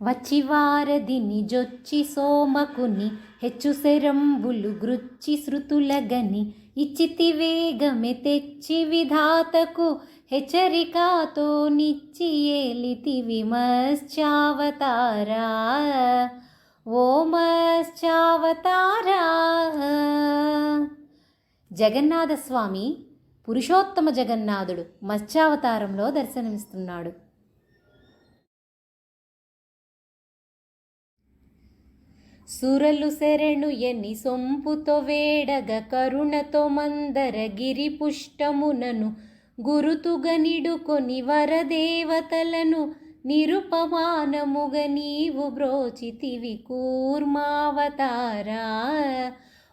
వచ్చివారధిని జొచ్చి సోమకుని హెచ్చు శరంబులు గృచ్చి శృతులగని ఇచ్చితి వేగమె తెచ్చి విధాతకు హెచ్చరికాతో నిచ్చి ఏలితి విమశ్చావతారా ఓ మశ్చావతారా. జగన్నాథస్వామి పురుషోత్తమ జగన్నాథుడు మత్స్యావతారంలో దర్శనమిస్తున్నాడు. సురలు శరణు ఎని సొంపుతో వేడగ కరుణతో మందర గిరి పుష్టమునను గురుతుగనిడుకొని వరదేవతలను నిరుపమానముగ నీవు బ్రోచితివి కూర్మావతారా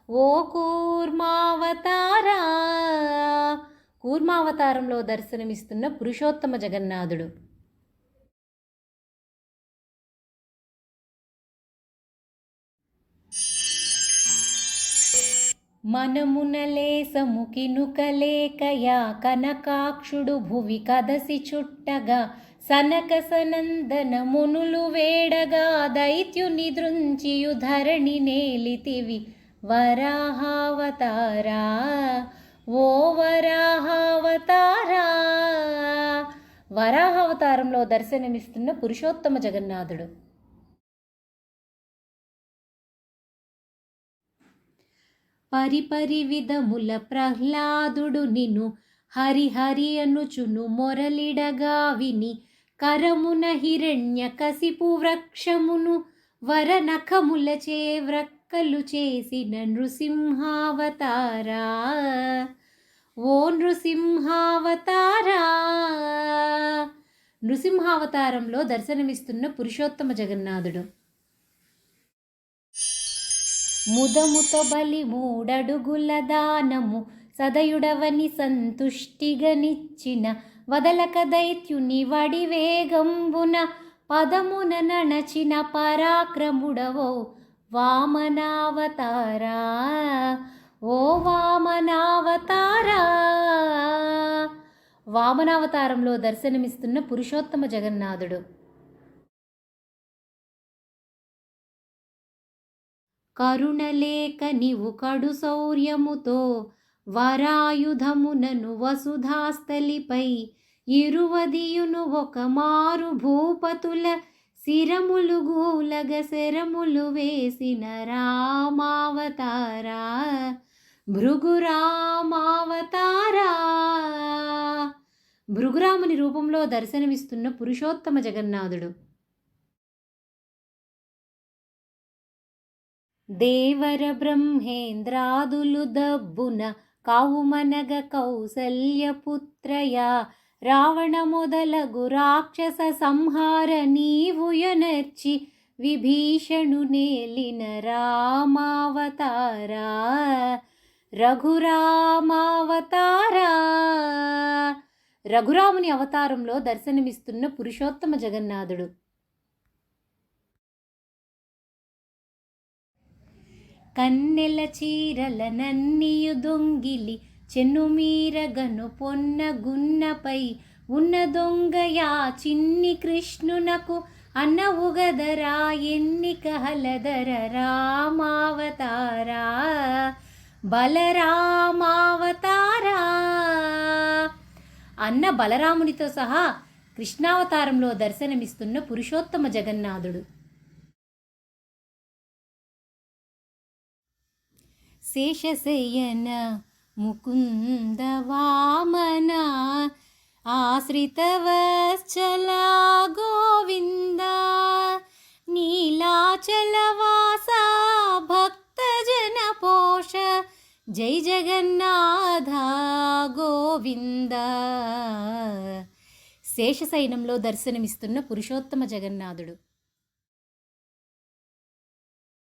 ఓ కూర్మావతారా. కూర్మావతారంలో దర్శనమిస్తున్న పురుషోత్తమ జగన్నాథుడు. మనమునలేసము కినుకలేకయా కనకాక్షుడు భువి కదసి చుట్టగా సనక సనందన మునులు వేడగా దైత్యుని దృంచియు ధరణి నేలితివి వరాహావతారా ఓ వరాహావతారా. వరాహావతారంలో దర్శనమిస్తున్న పురుషోత్తమ జగన్నాథుడు. పరిపరి విధముల ప్రహ్లాదుడు నిను హరిహరి అనుచును మొరలిడగా విని కరమున హిరణ్య కసిపు వృక్షమును వరనఖములచే వ్రక్కలు చేసిన నృసింహావతారా ఓ నృసింహావతారా. నృసింహావతారంలో దర్శనమిస్తున్న పురుషోత్తమ జగన్నాథుడు. ముదముతో బలి మూడడుగుల దానము సదయుడవని సంతుష్టిగనిచ్చిన వదలక దైత్యుని వడి వేగంబున పదమున నణచిన పరాక్రముడవో వామనావతారా ఓ వామనావతారా. వామనావతారంలో దర్శనమిస్తున్న పురుషోత్తమ జగన్నాథుడు. కరుణలేక నీవు కడు శౌర్యముతో వరాయుధమునను వసుధాస్థలిపై ఇరువదియును ఒక మారు భూపతుల శిరములు గూలగ శరములు వేసిన రామావతారా భృగురామావతారా. భృగురాముని రూపంలో దర్శనమిస్తున్న పురుషోత్తమ జగన్నాథుడు. దేవర బ్రహ్మేంద్రాదులు దబ్బున కావుమనగ కౌసల్యపుత్రయ రావణ మొదలగు రాక్షస సంహార నీవుయనర్చి విభీషణు నేలిన రామావతారా రఘురామావతారా. రఘురాముని అవతారంలో దర్శనమిస్తున్న పురుషోత్తమ జగన్నాథుడు. కన్నెల చీరల నన్నియు దొంగిలి చెన్నుమీరగను పొన్న గున్నపై ఉన్న దొంగయా చిన్ని కృష్ణునకు అన్నవుగదరా ఎన్నిక హలదర రామావతారా బలరామావతారా. అన్న బలరామునితో సహా కృష్ణావతారంలో దర్శనమిస్తున్న పురుషోత్తమ జగన్నాథుడు. శేషశయన ముకుంద వామన ఆశ్రితవత్సల గోవింద నీలాచలవాస భక్తజన పోష జై జగన్నాథ గోవింద. శేషశయనంలో దర్శనమిస్తున్న పురుషోత్తమ జగన్నాథుడు.